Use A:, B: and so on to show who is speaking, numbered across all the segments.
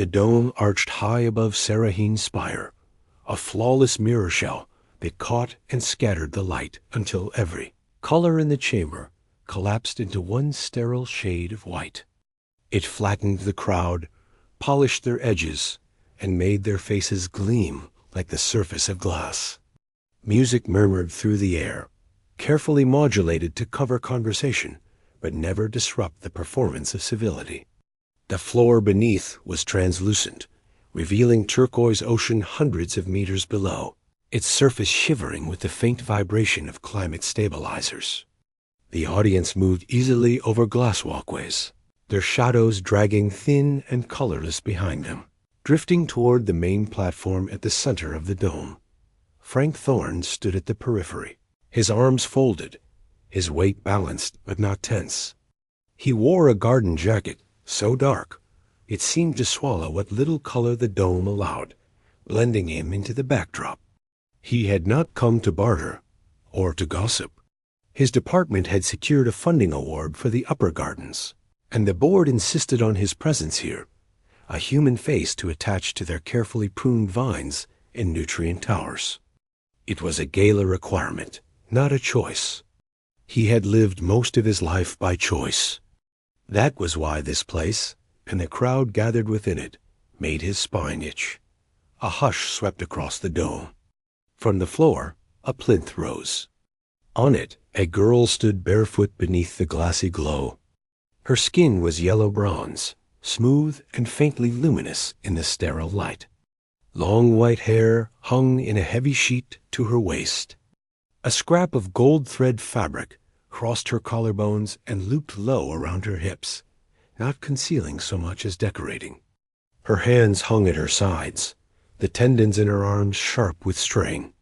A: The dome arched high above Sarahin's spire, a flawless mirror shell that caught and scattered the light until every color in the chamber collapsed into one sterile shade of white. It flattened the crowd, polished their edges, and made their faces gleam like the surface of glass. Music murmured through the air, carefully modulated to cover conversation, but never disrupt the performance of civility. The floor beneath was translucent, revealing turquoise ocean hundreds of meters below, its surface shivering with the faint vibration of climate stabilizers. The audience moved easily over glass walkways, their shadows dragging thin and colorless behind them. Drifting toward the main platform at the center of the dome, Frank Thorne stood at the periphery, his arms folded, his weight balanced but not tense. He wore a garden jacket so dark it seemed to swallow what little color the dome allowed, blending him into the backdrop. He had not come to barter or to gossip. His department had secured a funding award for the upper gardens, and the board insisted on his presence here, a human face to attach to their carefully pruned vines and nutrient towers. It was a gala requirement, not a choice. He had lived most of his life by choice. That was why this place, and the crowd gathered within it, made his spine itch. A hush swept across the dome. From the floor, a plinth rose. On it, a girl stood barefoot beneath the glassy glow. Her skin was yellow bronze, smooth and faintly luminous in the sterile light. Long white hair hung in a heavy sheet to her waist. A scrap of gold thread fabric crossed her collarbones and looped low around her hips, not concealing so much as decorating. Her hands hung at her sides, the tendons in her arms sharp with strain.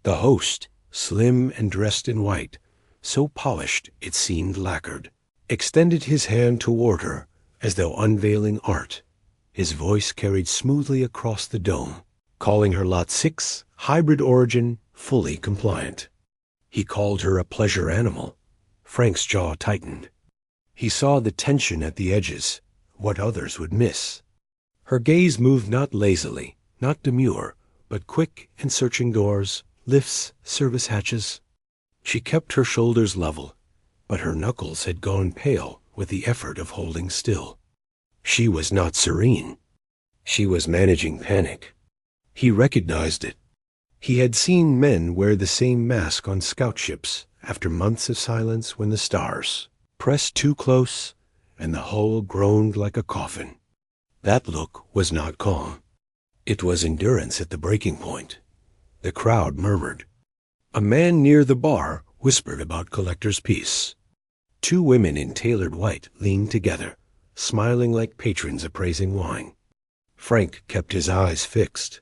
A: The host, slim and dressed in white, so polished it seemed lacquered, extended his hand toward her as though unveiling art. His voice carried smoothly across the dome, calling her Lot 6, hybrid origin, fully compliant. He called her a pleasure animal. Frank's jaw tightened. He saw the tension at the edges, what others would miss. Her gaze moved not lazily, not demure, but quick and searching doors, lifts, service hatches. She kept her shoulders level, but her knuckles had gone pale with the effort of holding still. She was not serene. She was managing panic. He recognized it. He had seen men wear the same mask on scout ships after months of silence when the stars pressed too close and the hull groaned like a coffin. That look was not calm. It was endurance at the breaking point. The crowd murmured. A man near the bar whispered about Collector's Peace. Two women in tailored white leaned together, smiling like patrons appraising wine. Frank kept his eyes fixed.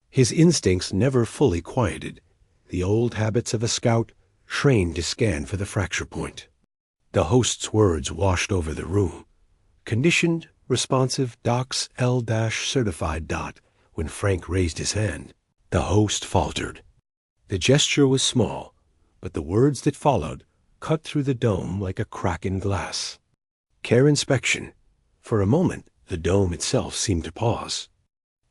A: His instincts never fully quieted, the old habits of a scout trained to scan for the fracture point. The host's words washed over the room. Conditioned, responsive, docs L-certified ... When Frank raised his hand, the host faltered. The gesture was small, but the words that followed cut through the dome like a crack in glass. Care inspection. For a moment, the dome itself seemed to pause.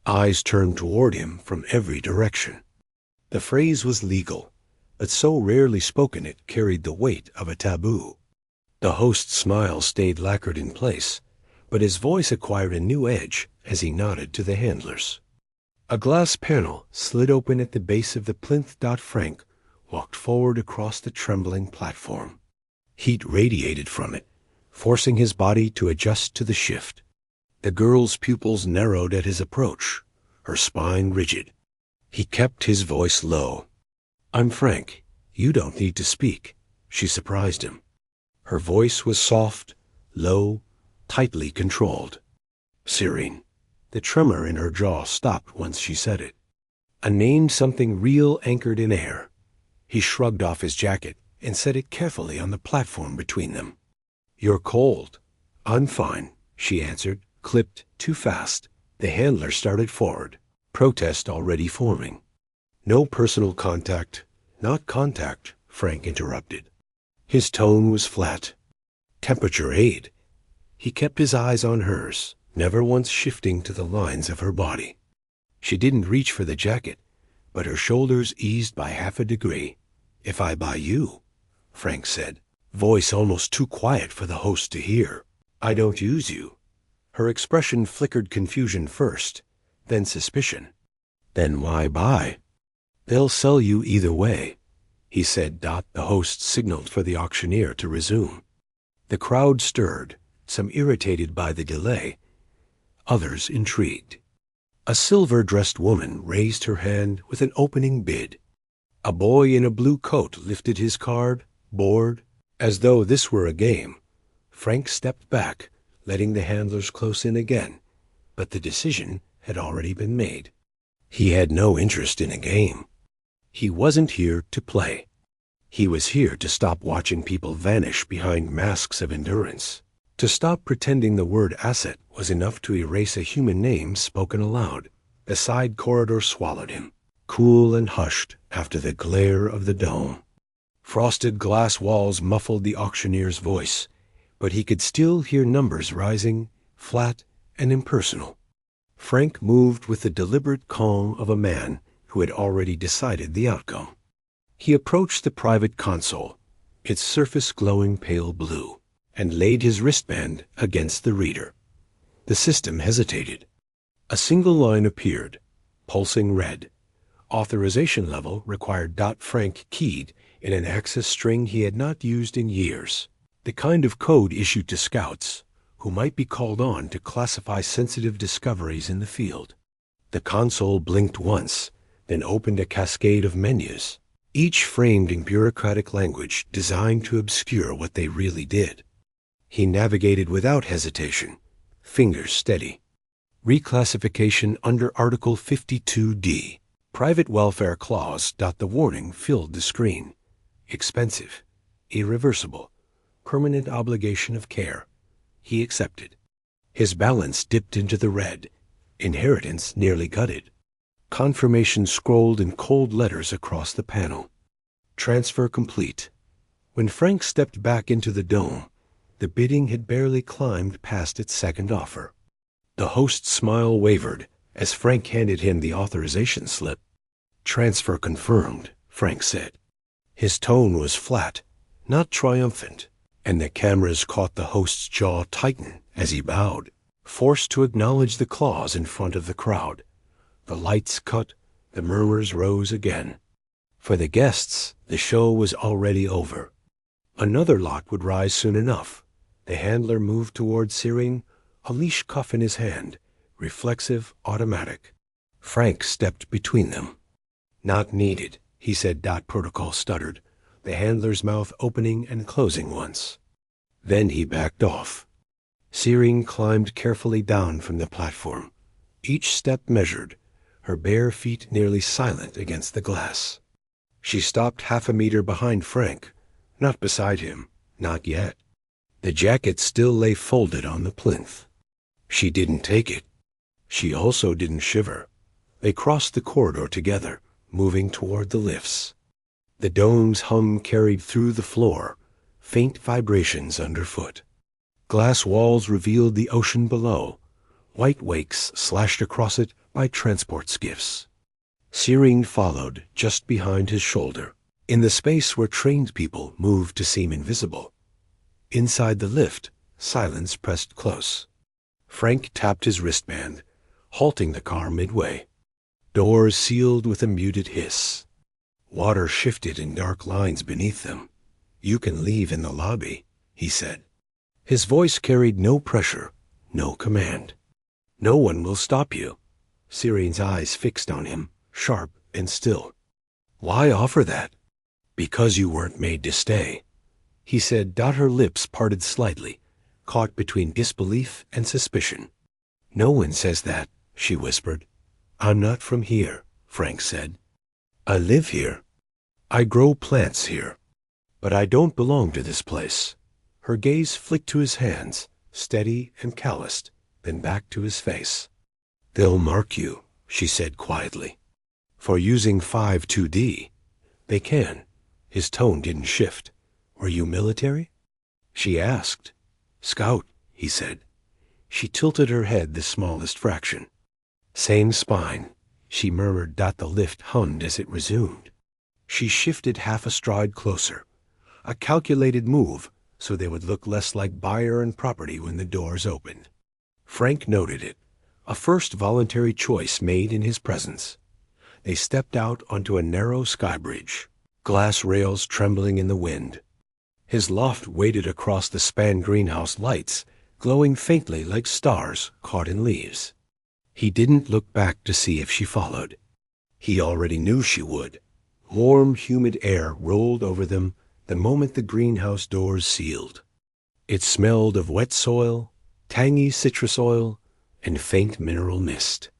A: Eyes turned toward him from every direction. The phrase was legal, but so rarely spoken it carried the weight of a taboo. The host's smile stayed lacquered in place, but his voice acquired a new edge as he nodded to the handlers. A glass panel slid open at the base of the plinth. Frank walked forward across the trembling platform. Heat radiated from it, forcing his body to adjust to the shift. The girl's pupils narrowed at his approach, her spine rigid. He kept his voice low. "I'm Frank. You don't need to speak." She surprised him. Her voice was soft, low, tightly controlled. "Serene." The tremor in her jaw stopped once she said it. A name, something real anchored in air. He shrugged off his jacket and set it carefully on the platform between them. "You're cold." "I'm fine," she answered, clipped too fast. The handler started forward, protest already forming. "No personal contact." "Not contact," Frank interrupted. His tone was flat. "Temperature aid." He kept his eyes on hers, never once shifting to the lines of her body. She didn't reach for the jacket, but her shoulders eased by half a degree. "If I buy you," Frank said, voice almost too quiet for the host to hear, "I don't use you." Her expression flickered confusion first, then suspicion. "Then why buy?" "They'll sell you either way," he said. The host signaled for the auctioneer to resume. The crowd stirred, some irritated by the delay, others intrigued. A silver-dressed woman raised her hand with an opening bid. A boy in a blue coat lifted his card, bored, as though this were a game. Frank stepped back, letting the handlers close in again, but the decision had already been made. He had no interest in a game. He wasn't here to play. He was here to stop watching people vanish behind masks of endurance, to stop pretending the word asset was enough to erase a human name spoken aloud. The side corridor swallowed him, cool and hushed after the glare of the dome. Frosted glass walls muffled the auctioneer's voice, but he could still hear numbers rising, flat and impersonal. Frank moved with the deliberate calm of a man who had already decided the outcome. He approached the private console, its surface glowing pale blue, and laid his wristband against the reader. The system hesitated. A single line appeared, pulsing red. Authorization level required. Frank keyed in an access string he had not used in years, the kind of code issued to scouts who might be called on to classify sensitive discoveries in the field. The console blinked once, then opened a cascade of menus, each framed in bureaucratic language designed to obscure what they really did. He navigated without hesitation, fingers steady. Reclassification under Article 52D. Private welfare clause. The warning filled the screen. Expensive, irreversible, permanent obligation of care. He accepted. His balance dipped into the red. Inheritance nearly gutted. Confirmation scrolled in cold letters across the panel. Transfer complete. When Frank stepped back into the dome, the bidding had barely climbed past its second offer. The host's smile wavered as Frank handed him the authorization slip. "Transfer confirmed," Frank said. His tone was flat, not triumphant, and the cameras caught the host's jaw tighten as he bowed, forced to acknowledge the clause in front of the crowd. The lights cut, the murmurs rose again. For the guests, the show was already over. Another lot would rise soon enough. The handler moved toward Searing, a leash cuff in his hand, reflexive, automatic. Frank stepped between them. "Not needed," he said. Protocol stuttered, the handler's mouth opening and closing once. Then he backed off. Searing climbed carefully down from the platform, each step measured, her bare feet nearly silent against the glass. She stopped half a meter behind Frank, not beside him, not yet. The jacket still lay folded on the plinth. She didn't take it. She also didn't shiver. They crossed the corridor together, moving toward the lifts. The dome's hum carried through the floor, faint vibrations underfoot. Glass walls revealed the ocean below, white wakes slashed across it by transport skiffs. Searing followed just behind his shoulder, in the space where trained people moved to seem invisible. Inside the lift, silence pressed close. Frank tapped his wristband, halting the car midway. Doors sealed with a muted hiss. Water shifted in dark lines beneath them. "You can leave in the lobby," he said. His voice carried no pressure, no command. "No one will stop you." Searing's eyes fixed on him, sharp and still. "Why offer that?" "Because you weren't made to stay," he said. Her lips parted slightly, caught between disbelief and suspicion. "No one says that," she whispered. "I'm not from here," Frank said. "I live here. I grow plants here. But I don't belong to this place." Her gaze flicked to his hands, steady and calloused, then back to his face. "They'll mark you," she said quietly. "For using 52D. They can." His tone didn't shift. "Were you military?" She asked. "Scout," he said. She tilted her head the smallest fraction. "Same spine," she murmured. The lift hummed as it resumed. She shifted half a stride closer, a calculated move so they would look less like buyer and property when the doors opened. Frank noted it, a first voluntary choice made in his presence. They stepped out onto a narrow sky bridge, glass rails trembling in the wind. His loft waited across the span greenhouse lights, glowing faintly like stars caught in leaves. He didn't look back to see if she followed. He already knew she would. Warm, humid air rolled over them the moment the greenhouse doors sealed. It smelled of wet soil, tangy citrus oil, and faint mineral mist.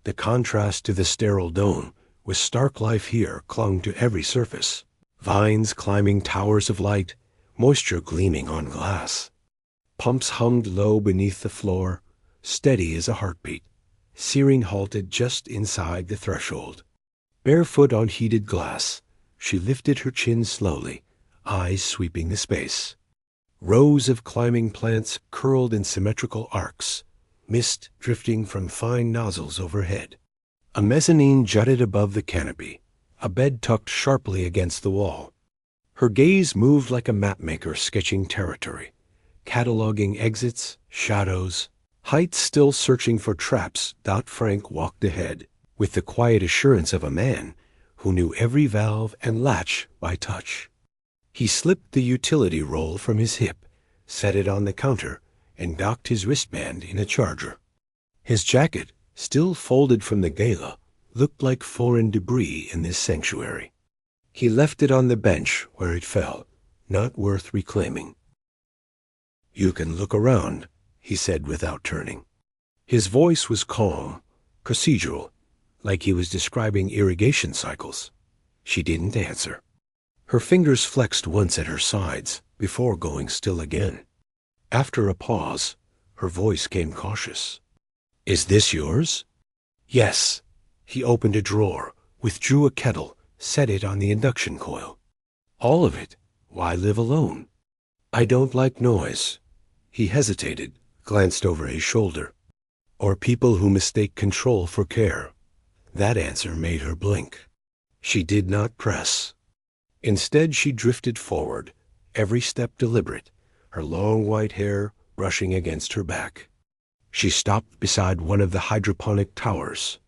A: The contrast to the sterile dome was stark. Life here clung to every surface. Vines climbing towers of light, moisture gleaming on glass. Pumps hummed low beneath the floor, steady as a heartbeat. Searing halted just inside the threshold. Barefoot on heated glass, she lifted her chin slowly, eyes sweeping the space. Rows of climbing plants curled in symmetrical arcs, mist drifting from fine nozzles overhead. A mezzanine jutted above the canopy, a bed tucked sharply against the wall. Her gaze moved like a mapmaker sketching territory, cataloging exits, shadows, heights, still searching for traps. Frank walked ahead, with the quiet assurance of a man who knew every valve and latch by touch. He slipped the utility roll from his hip, set it on the counter, and docked his wristband in a charger. His jacket, still folded from the gala, looked like foreign debris in this sanctuary. He left it on the bench where it fell, not worth reclaiming. "You can look around," he said without turning. His voice was calm, procedural, like he was describing irrigation cycles. She didn't answer. Her fingers flexed once at her sides before going still again. After a pause, her voice came cautious. "Is this yours?" "Yes." He opened a drawer, withdrew a kettle, set it on the induction coil. "All of it? Why live alone?" "I don't like noise." He hesitated, glanced over his shoulder. "Or people who mistake control for care." That answer made her blink. She did not press. Instead, she drifted forward, every step deliberate, her long white hair brushing against her back. She stopped beside one of the hydroponic towers.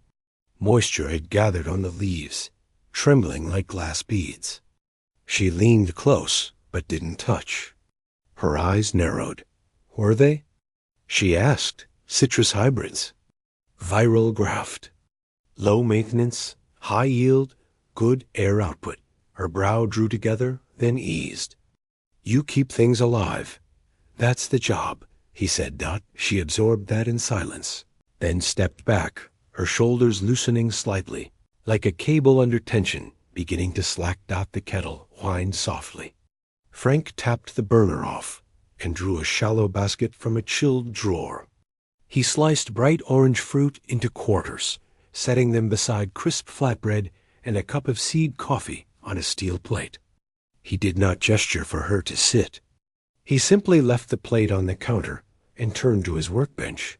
A: Moisture had gathered on the leaves, trembling like glass beads. She leaned close, but didn't touch. Her eyes narrowed. Were they? She asked. Citrus hybrids. Viral graft. Low maintenance, high yield, good air output. Her brow drew together, then eased. "You keep things alive. That's the job," he said. She absorbed that in silence, then stepped back, her shoulders loosening slightly, like a cable under tension, beginning to slack. The kettle whined softly. Frank tapped the burner off and drew a shallow basket from a chilled drawer. He sliced bright orange fruit into quarters, setting them beside crisp flatbread and a cup of seed coffee on a steel plate. He did not gesture for her to sit. He simply left the plate on the counter and turned to his workbench.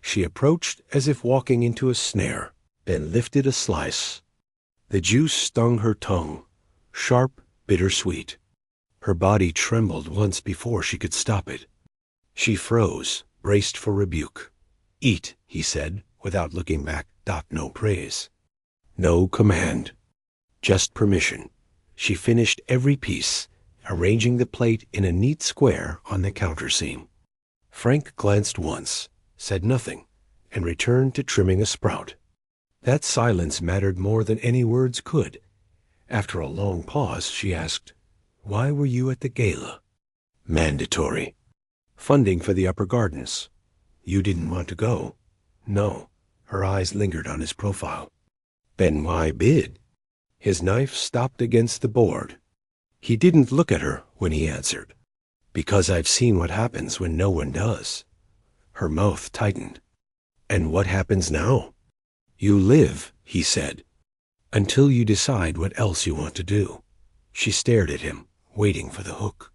A: She approached as if walking into a snare, then lifted a slice. The juice stung her tongue, sharp, bittersweet. Her body trembled once before she could stop it. She froze, braced for rebuke. "Eat," he said, without looking back. No praise. No command. Just permission. She finished every piece, arranging the plate in a neat square on the counter seam. Frank glanced once, said nothing, and returned to trimming a sprout. That silence mattered more than any words could. After a long pause, she asked, "Why were you at the gala?" "Mandatory. Funding for the upper gardens." "You didn't want to go?" "No." Her eyes lingered on his profile. "Then why bid?" His knife stopped against the board. He didn't look at her when he answered. "Because I've seen what happens when no one does." Her mouth tightened. "And what happens now?" "You live," he said, "until you decide what else you want to do." She stared at him, waiting for the hook.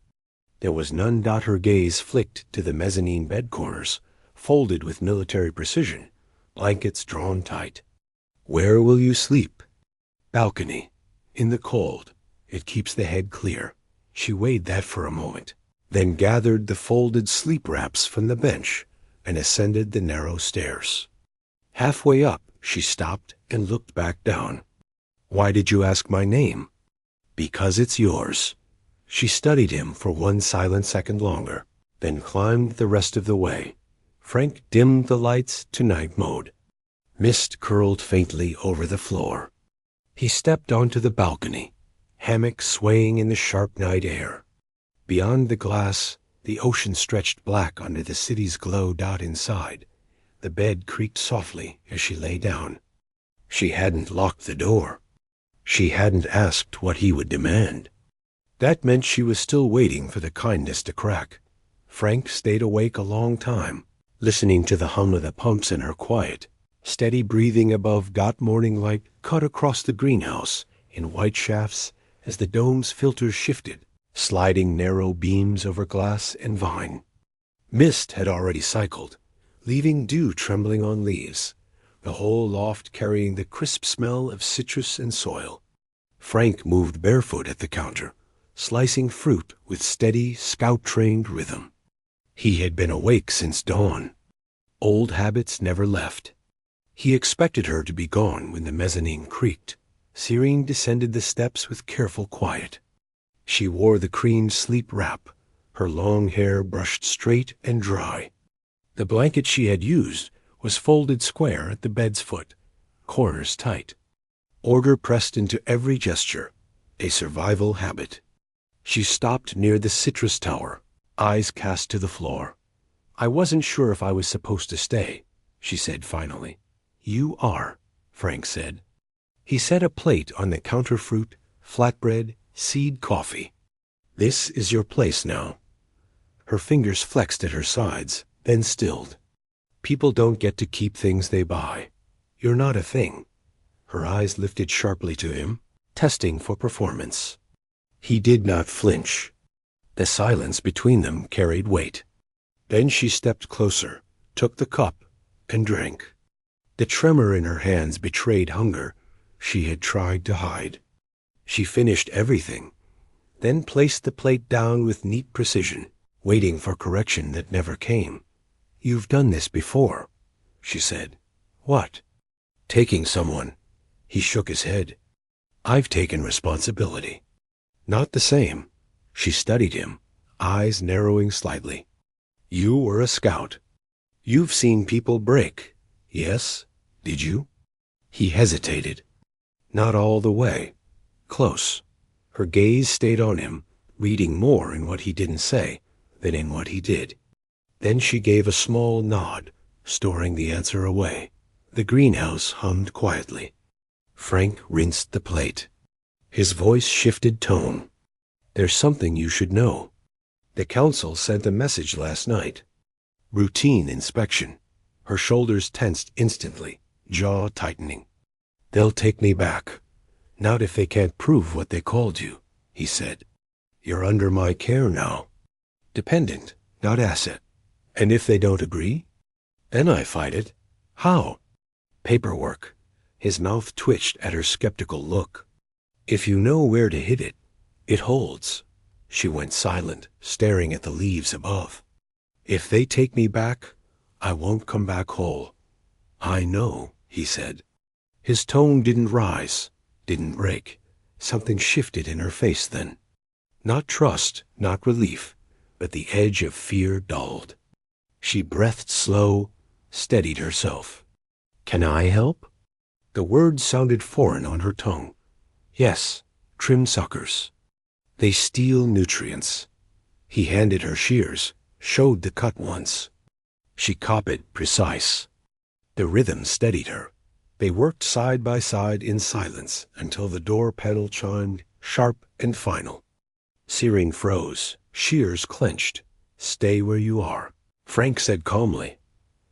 A: There was none. Her gaze flicked to the mezzanine bed corners, folded with military precision, blankets drawn tight. Where will you sleep? Balcony. In the cold. It keeps the head clear. She weighed that for a moment, then gathered the folded sleep wraps from the bench and ascended the narrow stairs. Halfway up, she stopped and looked back down. Why did you ask my name? Because it's yours. She studied him for one silent second longer, then climbed the rest of the way. Frank dimmed the lights to night mode. Mist curled faintly over the floor. He stepped onto the balcony, hammock swaying in the sharp night air. Beyond the glass, the ocean stretched black under the city's glow dot inside. The bed creaked softly as she lay down. She hadn't locked the door. She hadn't asked what he would demand. That meant she was still waiting for the kindness to crack. Frank stayed awake a long time, listening to the hum of the pumps in her quiet. Steady breathing above got morning light cut across the greenhouse in white shafts as the dome's filters shifted, sliding narrow beams over glass and vine. Mist had already cycled, leaving dew trembling on leaves, the whole loft carrying the crisp smell of citrus and soil. Frank moved barefoot at the counter, slicing fruit with steady, scout-trained rhythm. He had been awake since dawn. Old habits never left. He expected her to be gone when the mezzanine creaked. Cyrene descended the steps with careful quiet. She wore the cream sleep wrap, her long hair brushed straight and dry. The blanket she had used was folded square at the bed's foot, corners tight. Order pressed into every gesture, a survival habit. She stopped near the citrus tower, eyes cast to the floor. I wasn't sure if I was supposed to stay, she said finally. You are, Frank said. He set a plate on the counter fruit, flatbread, seed coffee. This is your place now. Her fingers flexed at her sides, then stilled. People don't get to keep things they buy. You're not a thing. Her eyes lifted sharply to him, testing for performance. He did not flinch. The silence between them carried weight. Then she stepped closer, took the cup, and drank. The tremor in her hands betrayed hunger she had tried to hide. She finished everything, then placed the plate down with neat precision, waiting for correction that never came. You've done this before, she said. What? Taking someone. He shook his head. I've taken responsibility. Not the same. She studied him, eyes narrowing slightly. You were a scout. You've seen people break. Yes, did you? He hesitated. Not all the way. Close. Her gaze stayed on him, reading more in what he didn't say than in what he did. Then she gave a small nod, storing the answer away. The greenhouse hummed quietly. Frank rinsed the plate. His voice shifted tone. There's something you should know. The council sent a message last night. Routine inspection. Her shoulders tensed instantly, jaw tightening. They'll take me back. Not if they can't prove what they called you, he said. You're under my care now. Dependent, not asset. And if they don't agree? Then I fight it. How? Paperwork. His mouth twitched at her skeptical look. If you know where to hit it, it holds. She went silent, staring at the leaves above. If they take me back, I won't come back whole. I know, he said. His tone didn't rise, didn't break. Something shifted in her face then. Not trust, not relief, but the edge of fear dulled. She breathed slow, steadied herself. Can I help? The words sounded foreign on her tongue. Yes, trim suckers. They steal nutrients. He handed her shears, showed the cut once. She copied, precise. The rhythm steadied her. They worked side by side in silence until the door panel chimed, sharp and final. Cyrene froze, shears clenched. Stay where you are. Frank said calmly,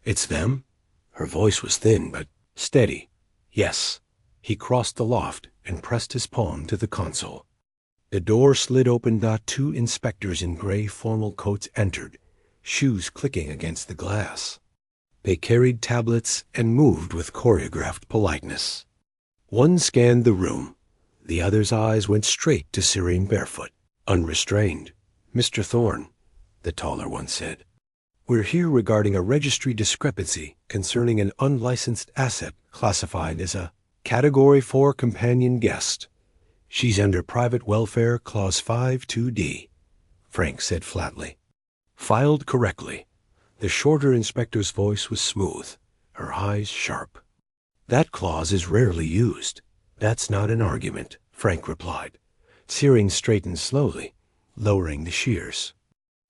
A: It's them? Her voice was thin, but steady. Yes. He crossed the loft and pressed his palm to the console. The door slid open. Two inspectors in gray formal coats entered, shoes clicking against the glass. They carried tablets and moved with choreographed politeness. One scanned the room. The other's eyes went straight to Serene Barefoot, unrestrained. "Mr. Thorne," the taller one said, "we're here regarding a registry discrepancy concerning an unlicensed asset classified as a Category 4 companion guest. She's under Private Welfare Clause 5-2D, Frank said flatly. Filed correctly. The shorter inspector's voice was smooth, her eyes sharp. That clause is rarely used. That's not an argument, Frank replied. Searing straightened slowly, lowering the shears.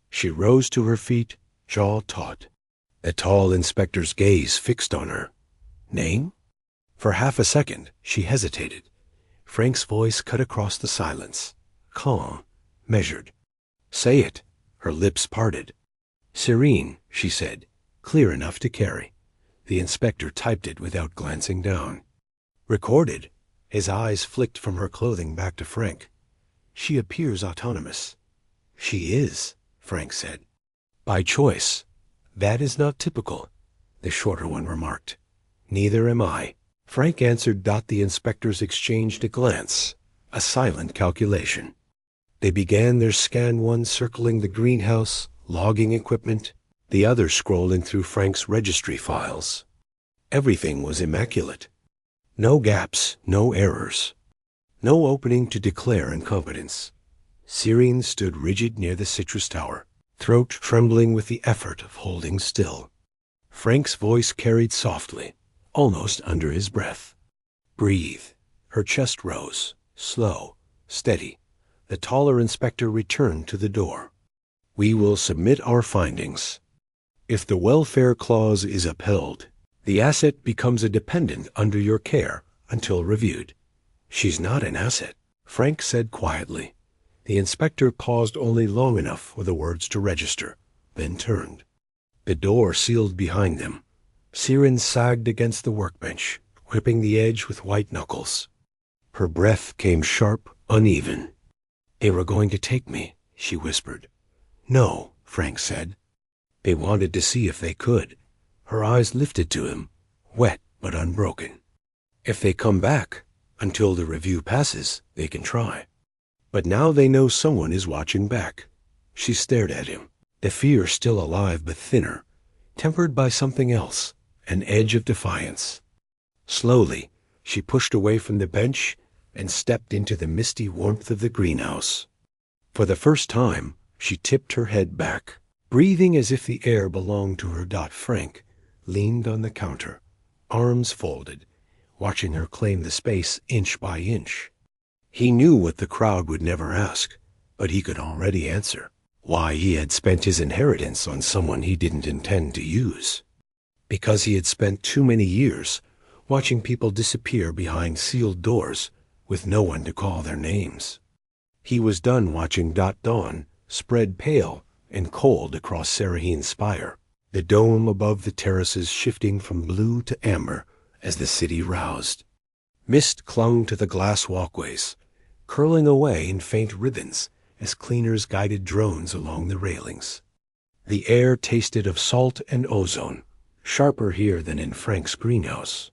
A: She rose to her feet, jaw taut. The tall inspector's gaze fixed on her. Name? For half a second, she hesitated. Frank's voice cut across the silence. Calm, measured. Say it. Her lips parted. Serene, she said, clear enough to carry. The inspector typed it without glancing down. Recorded. His eyes flicked from her clothing back to Frank. She appears autonomous. She is, Frank said. By choice. That is not typical, the shorter one remarked. Neither am I. Frank answered. The inspectors exchanged a glance, a silent calculation. They began their scan, one circling the greenhouse, logging equipment, the other scrolling through Frank's registry files. Everything was immaculate. No gaps, no errors. No opening to declare incompetence. Serene stood rigid near the citrus tower, throat trembling with the effort of holding still. Frank's voice carried softly, almost under his breath. Breathe. Her chest rose, slow, steady. The taller inspector returned to the door. We will submit our findings. If the welfare clause is upheld, the asset becomes a dependent under your care until reviewed. She's not an asset, Frank said quietly. The inspector paused only long enough for the words to register, then turned. The door sealed behind them. Siren sagged against the workbench, gripping the edge with white knuckles. Her breath came sharp, uneven. They were going to take me, she whispered. No, Frank said. They wanted to see if they could. Her eyes lifted to him, wet but unbroken. If they come back, until the review passes, they can try. But now they know someone is watching back. She stared at him, the fear still alive but thinner, tempered by something else, an edge of defiance. Slowly, she pushed away from the bench and stepped into the misty warmth of the greenhouse. For the first time, she tipped her head back, breathing as if the air belonged to her. Frank leaned on the counter, arms folded, watching her claim the space inch by inch. He knew what the crowd would never ask, but he could already answer. Why he had spent his inheritance on someone he didn't intend to use. Because he had spent too many years watching people disappear behind sealed doors with no one to call their names. He was done watching. Dawn spread pale and cold across Sarahin's spire, the dome above the terraces shifting from blue to amber as the city roused. Mist clung to the glass walkways, curling away in faint ribbons as cleaners guided drones along the railings. The air tasted of salt and ozone, sharper here than in Frank's greenhouse.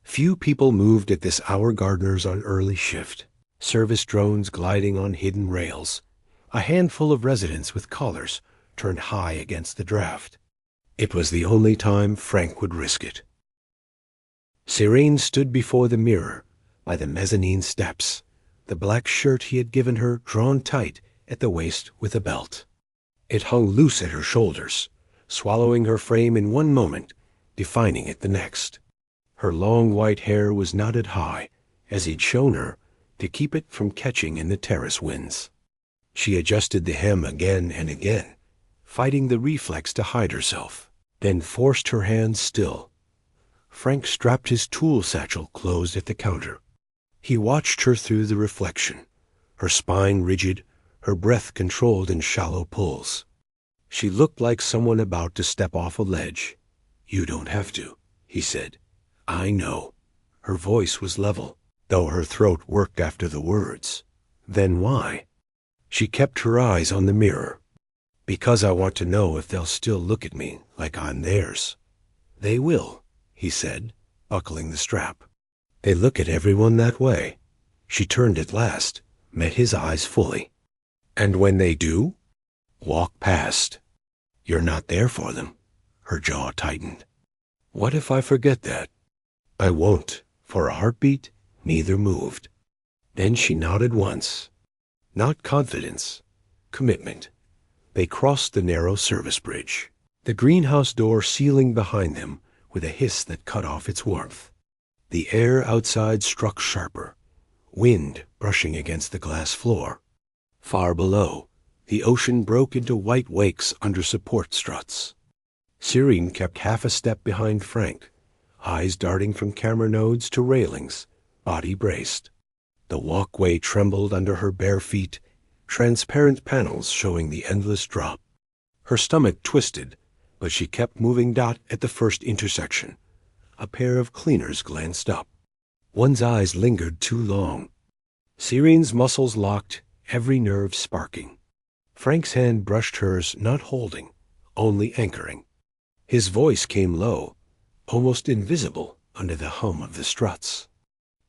A: Few people moved at this hour. Gardeners on early shift, service drones gliding on hidden rails, a handful of residents with collars turned high against the draft. It was the only time Frank would risk it. Serene stood before the mirror by the mezzanine steps, the black shirt he had given her drawn tight at the waist with a belt. It hung loose at her shoulders, swallowing her frame in one moment, defining it the next. Her long white hair was knotted high, as he'd shown her, to keep it from catching in the terrace winds. She adjusted the hem again and again, fighting the reflex to hide herself, then forced her hands still. Frank strapped his tool satchel closed at the counter. He watched her through the reflection, her spine rigid, her breath controlled in shallow pulls. She looked like someone about to step off a ledge. You don't have to, he said. I know. Her voice was level, though her throat worked after the words. Then why? She kept her eyes on the mirror. Because I want to know if they'll still look at me like I'm theirs. They will, he said, buckling the strap. They look at everyone that way. She turned at last, met his eyes fully. And when they do? Walk past. You're not there for them. Her jaw tightened. What if I forget that? I won't. For a heartbeat, neither moved. Then she nodded once. Not confidence, commitment. They crossed the narrow service bridge, the greenhouse door sealing behind them with a hiss that cut off its warmth. The air outside struck sharper, wind brushing against the glass floor. Far below, the ocean broke into white wakes under support struts. Cyrene kept half a step behind Frank, eyes darting from camera nodes to railings, body braced. The walkway trembled under her bare feet, transparent panels showing the endless drop. Her stomach twisted, but she kept moving. At the first intersection, a pair of cleaners glanced up. One's eyes lingered too long. Cyrene's muscles locked, every nerve sparking. Frank's hand brushed hers, not holding, only anchoring. His voice came low, almost invisible under the hum of the struts.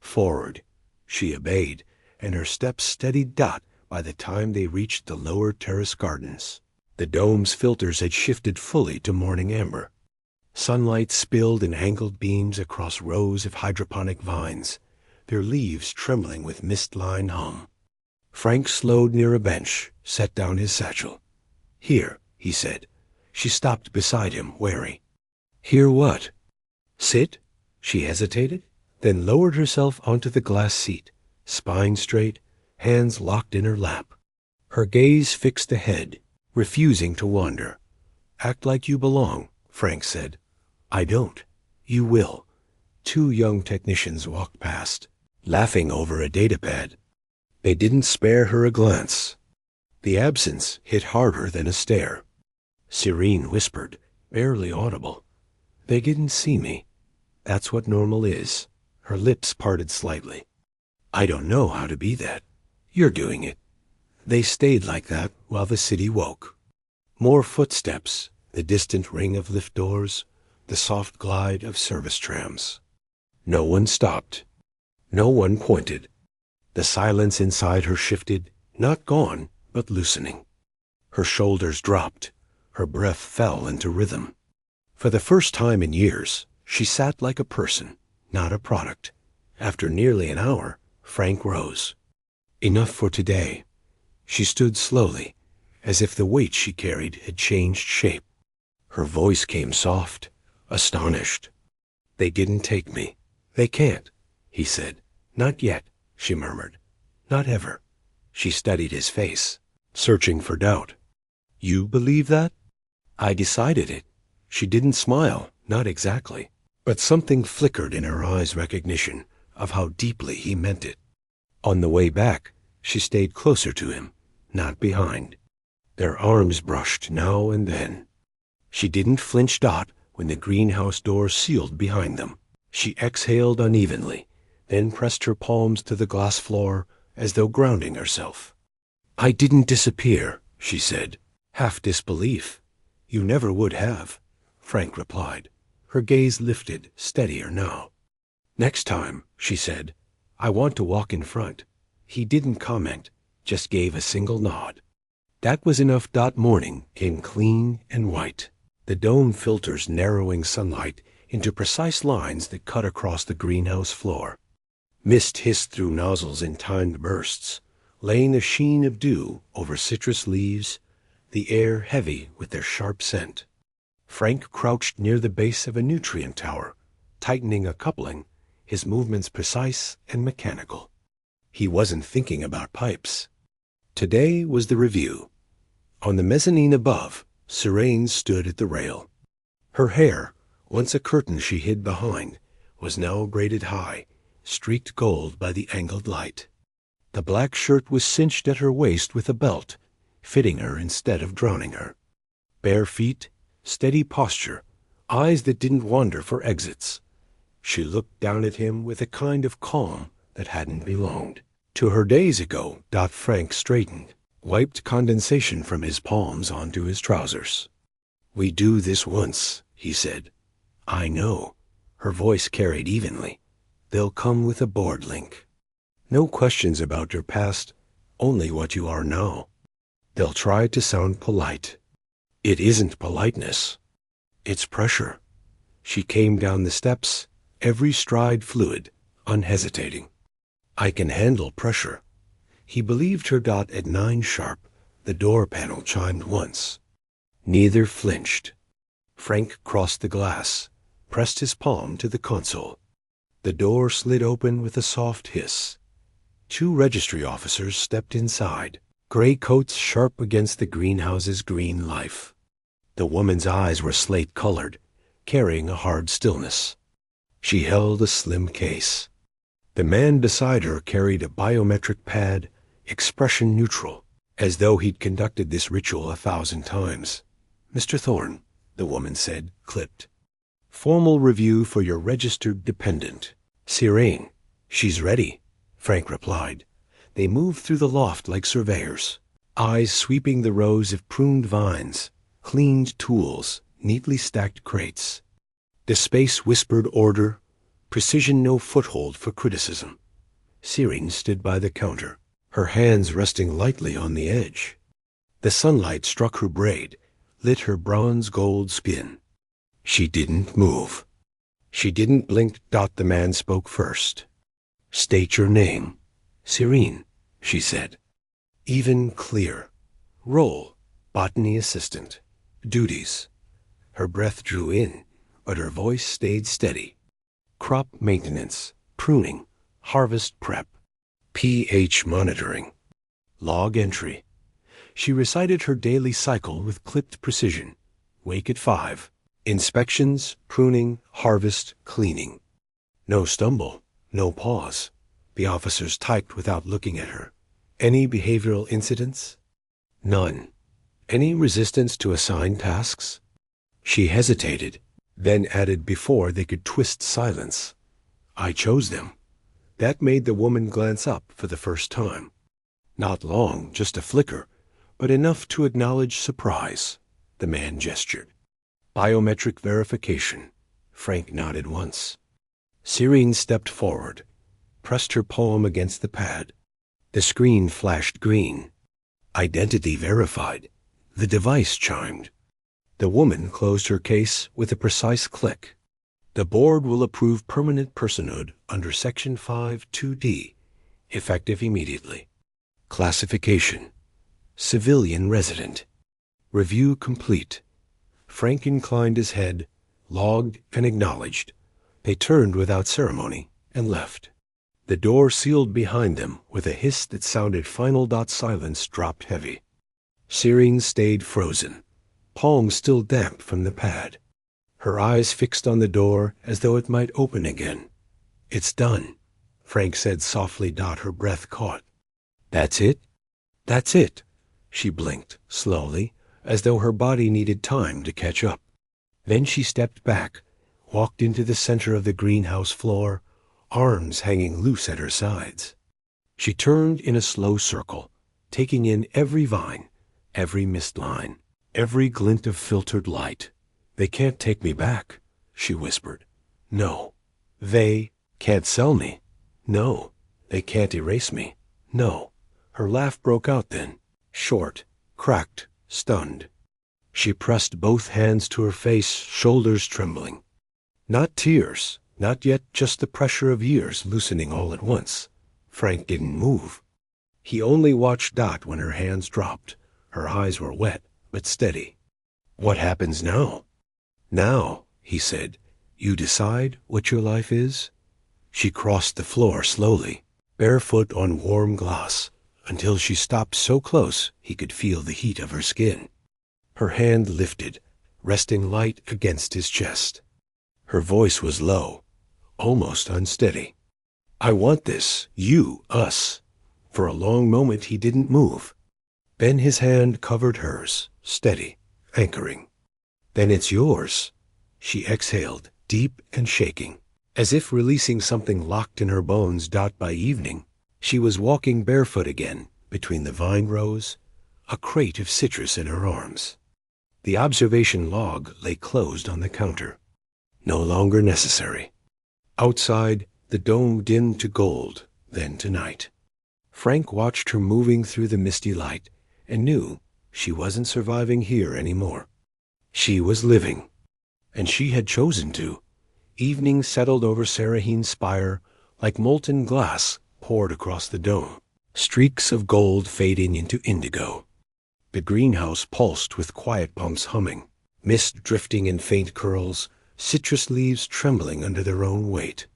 A: Forward. She obeyed, and her steps steadied. By the time they reached the lower terrace gardens, the dome's filters had shifted fully to morning amber. Sunlight spilled in angled beams across rows of hydroponic vines, their leaves trembling with mist-line hum. Frank slowed near a bench, set down his satchel. Here, he said. She stopped beside him, wary. Hear what? Sit? She hesitated, then lowered herself onto the glass seat, spine straight, hands locked in her lap. Her gaze fixed ahead, refusing to wander. Act like you belong, Frank said. I don't. You will. Two young technicians walked past, laughing over a datapad. They didn't spare her a glance. The absence hit harder than a stare. Cyrene whispered, barely audible. They didn't see me. That's what normal is. Her lips parted slightly. I don't know how to be that. You're doing it. They stayed like that while the city woke. More footsteps, the distant ring of lift doors, the soft glide of service trams. No one stopped. No one pointed. The silence inside her shifted, not gone, but loosening. Her shoulders dropped. Her breath fell into rhythm. For the first time in years, she sat like a person, not a product. After nearly an hour, Frank rose. Enough for today. She stood slowly, as if the weight she carried had changed shape. Her voice came soft, astonished. They didn't take me. They can't, he said. Not yet, she murmured. Not ever. She studied his face, searching for doubt. You believe that? I decided it. She didn't smile, not exactly, but something flickered in her eyes' recognition of how deeply he meant it. On the way back, she stayed closer to him, not behind. Their arms brushed now and then. She didn't flinch when the greenhouse door sealed behind them. She exhaled unevenly, then pressed her palms to the glass floor as though grounding herself. I didn't disappear, she said, half disbelief. You never would have, Frank replied. Her gaze lifted, steadier now. Next time, she said, I want to walk in front. He didn't comment, just gave a single nod. That was enough. Morning came clean and white, the dome filters narrowing sunlight into precise lines that cut across the greenhouse floor. Mist hissed through nozzles in timed bursts, laying a sheen of dew over citrus leaves, the air heavy with their sharp scent. Frank crouched near the base of a nutrient tower, tightening a coupling, his movements precise and mechanical. He wasn't thinking about pipes. Today was the review. On the mezzanine above, Cyrene stood at the rail. Her hair, once a curtain she hid behind, was now braided high, streaked gold by the angled light. The black shirt was cinched at her waist with a belt, fitting her instead of drowning her. Bare feet, steady posture, eyes that didn't wander for exits. She looked down at him with a kind of calm that hadn't belonged to her days ago. Frank straightened, wiped condensation from his palms onto his trousers. We do this once, he said. I know. Her voice carried evenly. They'll come with a board link. No questions about your past, only what you are now. They'll try to sound polite. It isn't politeness. It's pressure. She came down the steps, every stride fluid, unhesitating. I can handle pressure. He believed her. At 9 sharp, the door panel chimed once. Neither flinched. Frank crossed the glass, pressed his palm to the console. The door slid open with a soft hiss. 2 registry officers stepped inside, gray coats sharp against the greenhouse's green life. The woman's eyes were slate-colored, carrying a hard stillness. She held a slim case. The man beside her carried a biometric pad, expression neutral, as though he'd conducted this ritual 1,000 times. Mr. Thorne, the woman said, clipped. Formal review for your registered dependent. Sirene. She's ready, Frank replied. They moved through the loft like surveyors, eyes sweeping the rows of pruned vines, cleaned tools, neatly stacked crates. The space whispered order, precision no foothold for criticism. Sirene stood by the counter, her hands resting lightly on the edge. The sunlight struck her braid, lit her bronze-gold skin. She didn't move. She didn't blink. The man spoke first. State your name. Sirene, she said. Even, clear. Role, botany assistant. Duties. Her breath drew in, but her voice stayed steady. Crop maintenance, pruning, harvest prep, pH monitoring, log entry. She recited her daily cycle with clipped precision. Wake at 5. Inspections, pruning, harvest, cleaning. No stumble, no pause. The officers typed without looking at her. Any behavioral incidents? None. Any resistance to assigned tasks? She hesitated, then added before they could twist silence. I chose them. That made the woman glance up for the first time. Not long, just a flicker, but enough to acknowledge surprise. The man gestured. Biometric verification. Frank nodded once. Sirene stepped forward, pressed her palm against the pad. The screen flashed green. Identity verified. The device chimed. The woman closed her case with a precise click. The board will approve permanent personhood under Section 5 2D, effective immediately. Classification. Civilian resident. Review complete. Frank inclined his head, logged and acknowledged. They turned without ceremony and left. The door sealed behind them with a hiss that sounded final. Silence dropped heavy. Sirene stayed frozen, palms still damp from the pad. Her eyes fixed on the door as though it might open again. It's done, Frank said softly. Her breath caught. That's it? That's it. She blinked, slowly, as though her body needed time to catch up. Then she stepped back, walked into the center of the greenhouse floor, arms hanging loose at her sides. She turned in a slow circle, taking in every vine, every mist line, every glint of filtered light. They can't take me back, she whispered. No. They can't sell me. No. They can't erase me. No. Her laugh broke out then, short, cracked, stunned. She pressed both hands to her face, shoulders trembling. Not tears, not yet, just the pressure of years loosening all at once. Frank didn't move. He only watched when her hands dropped. Her eyes were wet, but steady. What happens now? Now, he said, you decide what your life is? She crossed the floor slowly, barefoot on warm glass, until she stopped so close he could feel the heat of her skin. Her hand lifted, resting light against his chest. Her voice was low, almost unsteady. I want this, you, us. For a long moment he didn't move. Then his hand covered hers, steady, anchoring. Then it's yours. She exhaled, deep and shaking, as if releasing something locked in her bones. By evening, she was walking barefoot again between the vine rows, a crate of citrus in her arms. The observation log lay closed on the counter. no longer necessary. Outside, the dome dimmed to gold, then to night. Frank watched her moving through the misty light and knew she wasn't surviving here anymore. She was living, and she had chosen to. Evening settled over Sarahin's spire like molten glass poured across the dome, streaks of gold fading into indigo. The greenhouse pulsed with quiet pumps humming, mist drifting in faint curls, citrus leaves trembling under their own weight.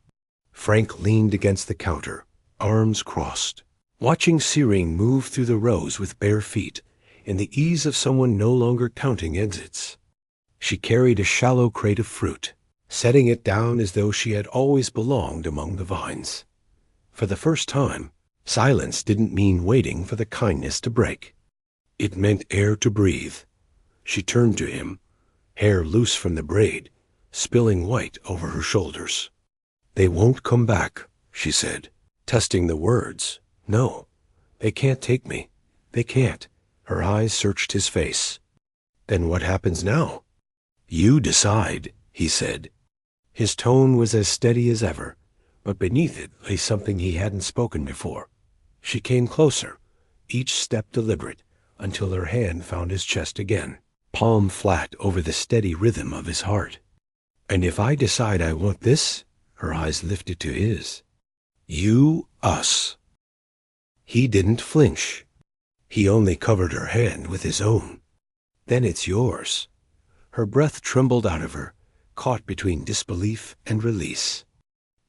A: Frank leaned against the counter, arms crossed, watching Serene move through the rows with bare feet, in the ease of someone no longer counting exits. She carried a shallow crate of fruit, setting it down as though she had always belonged among the vines. For the first time, silence didn't mean waiting for the kindness to break. It meant air to breathe. She turned to him, hair loose from the braid, spilling white over her shoulders. "They won't come back," she said, testing the words. "No, they can't take me. They can't." Her eyes searched his face. "Then what happens now?" "You decide," he said. His tone was as steady as ever, but beneath it lay something he hadn't spoken before. She came closer, each step deliberate, until her hand found his chest again, palm flat over the steady rhythm of his heart. "And if I decide I want this," her eyes lifted to his, "you, us." He didn't flinch. He only covered her hand with his own. "Then it's yours." Her breath trembled out of her, caught between disbelief and release.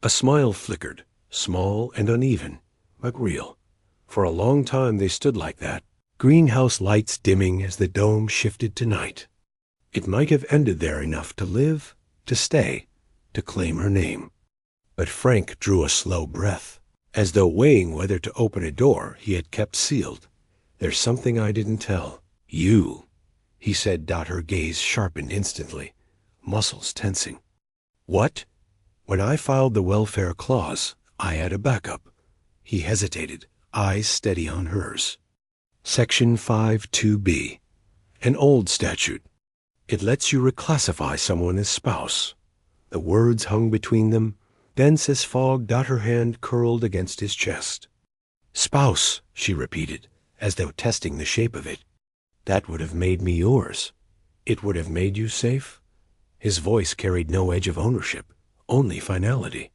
A: A smile flickered, small and uneven, but real. For a long time they stood like that, greenhouse lights dimming as the dome shifted to night. It might have ended there enough to live, to stay, to claim her name. But Frank drew a slow breath, as though weighing whether to open a door he had kept sealed. "There's something I didn't tell you," he said. Her gaze sharpened instantly, muscles tensing. "What?" "When I filed the welfare clause, I had a backup." He hesitated, eyes steady on hers. Section 52B, an old statute. It lets you reclassify someone as spouse. The words hung between them, dense as fog. Her hand curled against his chest. "Spouse," she repeated, as though testing the shape of it. "That would have made me yours. It would have made you safe." His voice carried no edge of ownership, only finality.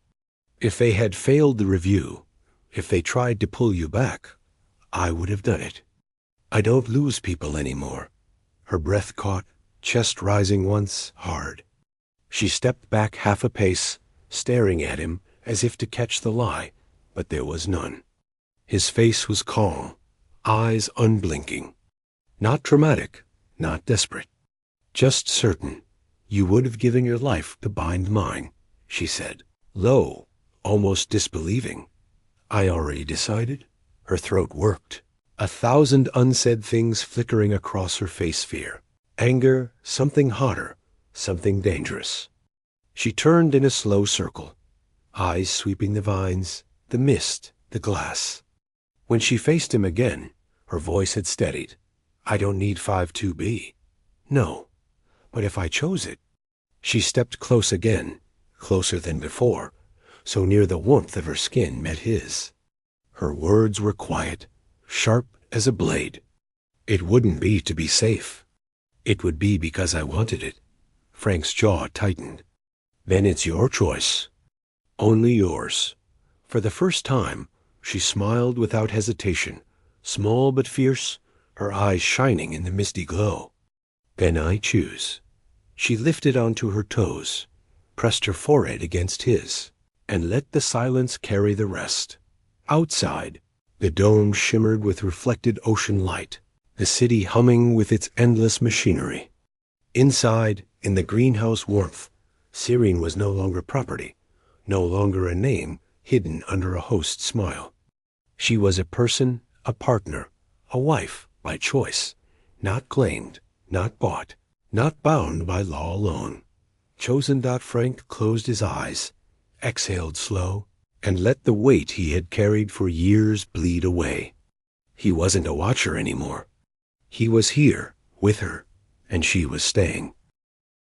A: "If they had failed the review, if they tried to pull you back, I would have done it. I don't lose people anymore." Her breath caught, chest rising once, hard. She stepped back half a pace, staring at him as if to catch the lie, but there was none. His face was calm, eyes unblinking. Not dramatic, not desperate. Just certain. "You would have given your life to bind mine," she said, low, almost disbelieving. "I already decided." Her throat worked, 1,000 unsaid things flickering across her face sphere. Anger, something hotter, something dangerous. She turned in a slow circle, eyes sweeping the vines, the mist, the glass. When she faced him again, her voice had steadied. "I don't need 52B. No. But if I chose it." She stepped close again, closer than before, so near the warmth of her skin met his. Her words were quiet, sharp as a blade. "It wouldn't be to be safe. It would be because I wanted it." Frank's jaw tightened. "Then it's your choice. Only yours." For the first time, she smiled without hesitation, small but fierce, her eyes shining in the misty glow. "Then I choose." She lifted onto her toes, pressed her forehead against his, and let the silence carry the rest. Outside, the dome shimmered with reflected ocean light, the city humming with its endless machinery. Inside, in the greenhouse warmth, Serene was no longer property, no longer a name hidden under a host's smile. She was a person, a partner, a wife by choice, not claimed, not bought, not bound by law alone. Chosen. Frank closed his eyes, exhaled slow, and let the weight he had carried for years bleed away. He wasn't a watcher anymore. He was here, with her, and she was staying.